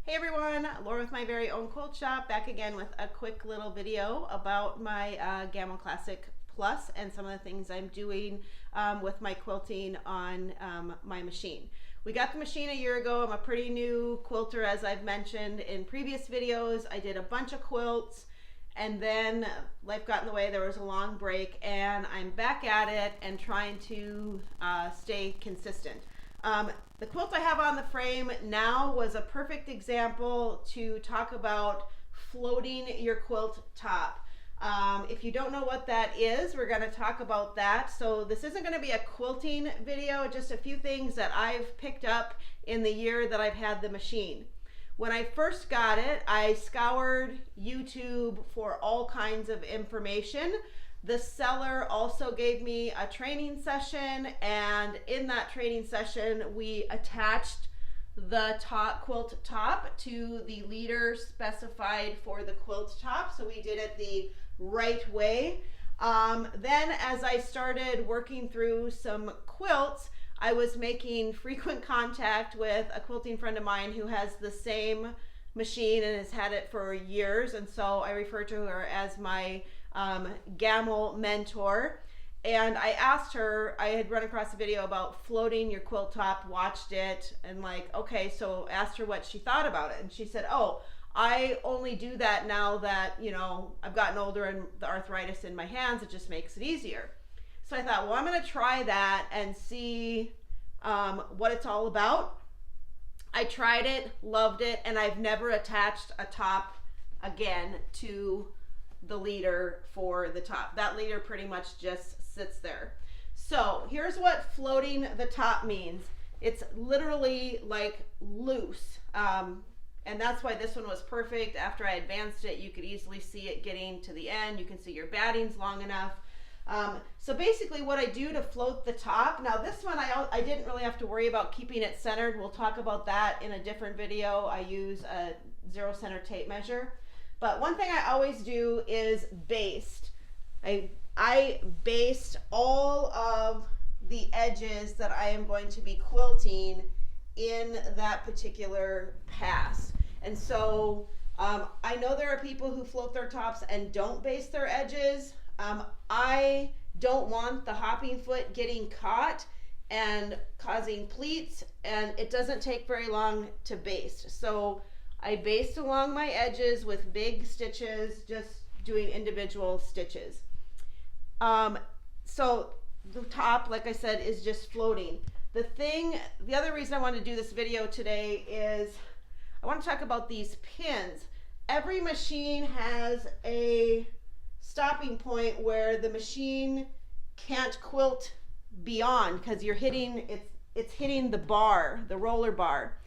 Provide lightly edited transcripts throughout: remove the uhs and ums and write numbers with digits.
Hey everyone, Laura with My Very Own Quilt Shop, back again with a quick little video about my Gammill Classic Plus and some of the things I'm doing with my quilting on my machine. We got the machine a year ago. I'm a pretty new quilter, as I've mentioned in previous videos. I did a bunch of quilts and then life got in the way. There was a long break and I'm back at it and trying to stay consistent. The quilt I have on the frame now was a perfect example to talk about floating your quilt top. If you don't know what that is, we're going to talk about that. So this isn't going to be a quilting video, just a few things that I've picked up in the year that I've had the machine. When I first got it, I scoured YouTube for all kinds of information. The seller also gave me a training session, and in that training session we attached the quilt top to the leader specified for the quilt top, so we did it the right way. Then as I started working through some quilts, I was making frequent contact with a quilting friend of mine who has the same machine and has had it for years, and so I refer to her as my Gammill mentor. And I asked her, I had run across a video about floating your quilt top, watched it, and okay, so asked her what she thought about it. And she said, oh, I only do that now that, I've gotten older and the arthritis in my hands, it just makes it easier. So I thought, well, I'm going to try that and see what it's all about. I tried it, loved it, and I've never attached a top again to the leader for the top. That leader pretty much just sits there. So here's what floating the top means. It's literally like loose. And that's why this one was perfect. After I advanced it, you could easily see it getting to the end. You can see your batting's long enough. So basically what I do to float the top, now this one I didn't really have to worry about keeping it centered. We'll talk about that in a different video. I use a 0 center tape measure. But one thing I always do is baste. I baste all of the edges that I am going to be quilting in that particular pass. And so I know there are people who float their tops and don't baste their edges. I don't want the hopping foot getting caught and causing pleats, and it doesn't take very long to baste. So I baste along my edges with big stitches, just doing individual stitches. So the top, like I said, is just floating. The other reason I want to do this video today is I want to talk about these pins. Every machine has a stopping point where the machine can't quilt beyond because it's hitting the bar, the roller bar.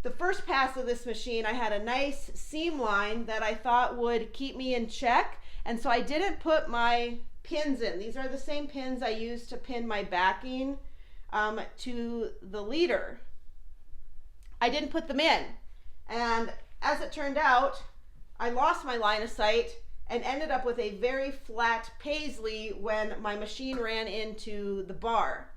The first pass of this machine, I had a nice seam line that I thought would keep me in check, and so I didn't put my pins in. These are the same pins I used to pin my backing to the leader. I didn't put them in, and as it turned out, I lost my line of sight and ended up with a very flat paisley when my machine ran into the bar.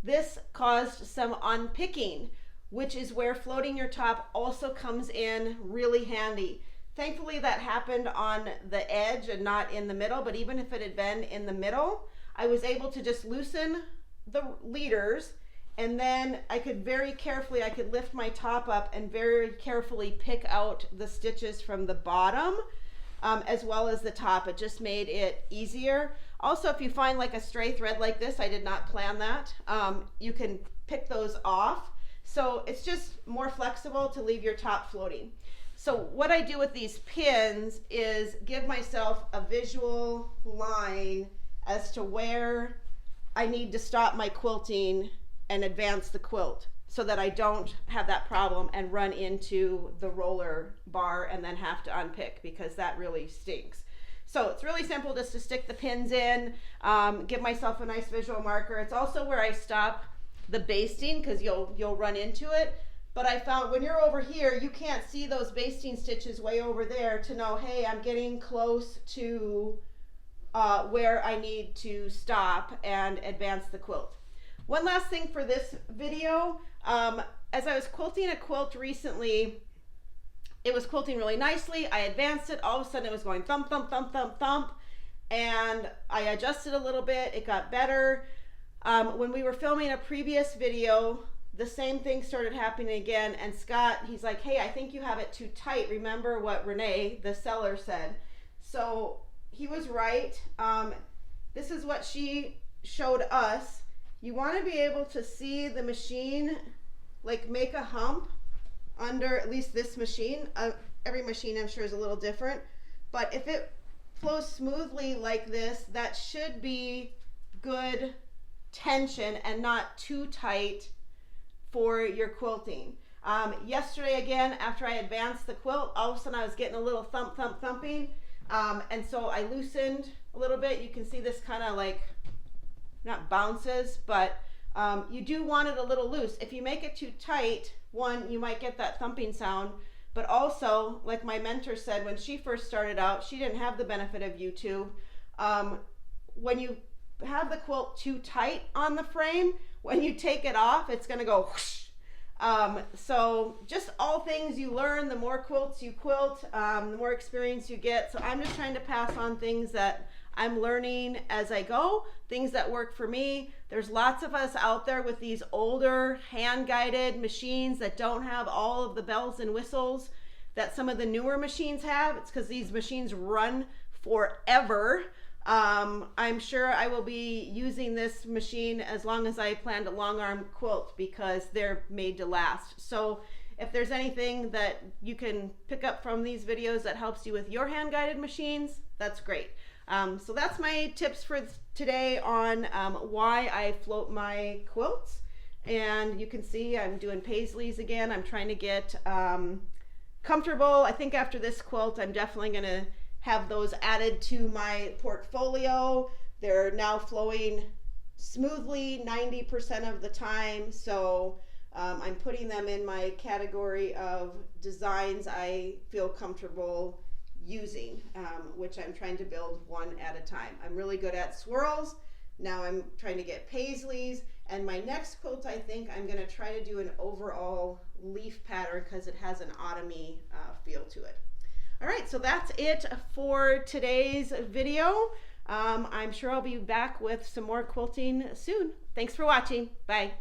This caused some unpicking, which is where floating your top also comes in really handy. Thankfully that happened on the edge and not in the middle, but even if it had been in the middle, I was able to just loosen the leaders, and then I could lift my top up and very carefully pick out the stitches from the bottom as well as the top. It just made it easier. Also, if you find like a stray thread like this, I did not plan that, you can pick those off. So it's just more flexible to leave your top floating. So what I do with these pins is give myself a visual line as to where I need to stop my quilting and advance the quilt so that I don't have that problem and run into the roller bar and then have to unpick, because that really stinks. So it's really simple just to stick the pins in, give myself a nice visual marker. It's also where I stop the basting because you'll run into it. But I found when you're over here, you can't see those basting stitches way over there to know, hey, I'm getting close to where I need to stop and advance the quilt. One last thing for this video, as I was quilting a quilt recently, it was quilting really nicely. I advanced it. All of a sudden it was going thump, thump, thump, thump, thump. And I adjusted a little bit. It got better. When we were filming a previous video, the same thing started happening again. And Scott, he's like, hey, I think you have it too tight. Remember what Renee, the seller, said. So he was right. This is what she showed us. You want to be able to see the machine like make a hump under, at least this machine. Every machine I'm sure is a little different, but if it flows smoothly like this, that should be good tension and not too tight for your quilting. Yesterday again, after I advanced the quilt, all of a sudden I was getting a little thump, thump, thumping. And so I loosened a little bit. You can see this kind of like, not bounces, but you do want it a little loose. If you make it too tight, one, you might get that thumping sound, but also, like my mentor said, when she first started out, she didn't have the benefit of YouTube. When you have the quilt too tight on the frame, when you take it off, it's gonna go whoosh. So just all things you learn, the more quilts you quilt, the more experience you get. So I'm just trying to pass on things that I'm learning as I go, things that work for me. There's lots of us out there with these older hand-guided machines that don't have all of the bells and whistles that some of the newer machines have. It's because these machines run forever. I'm sure I will be using this machine as long as I plan to long arm quilt because they're made to last. So if there's anything that you can pick up from these videos that helps you with your hand-guided machines, that's great. So that's my tips for today on why I float my quilts. And you can see I'm doing paisleys again. I'm trying to get comfortable. I think after this quilt, I'm definitely going to have those added to my portfolio. They're now flowing smoothly 90% of the time. So I'm putting them in my category of designs I feel comfortable using, which I'm trying to build one at a time. I'm really good at swirls. Now I'm trying to get paisleys, and my next quilt I think I'm going to try to do an overall leaf pattern because it has an autumny feel to it. All right, so that's it for today's video. I'm sure I'll be back with some more quilting soon. Thanks for watching. Bye.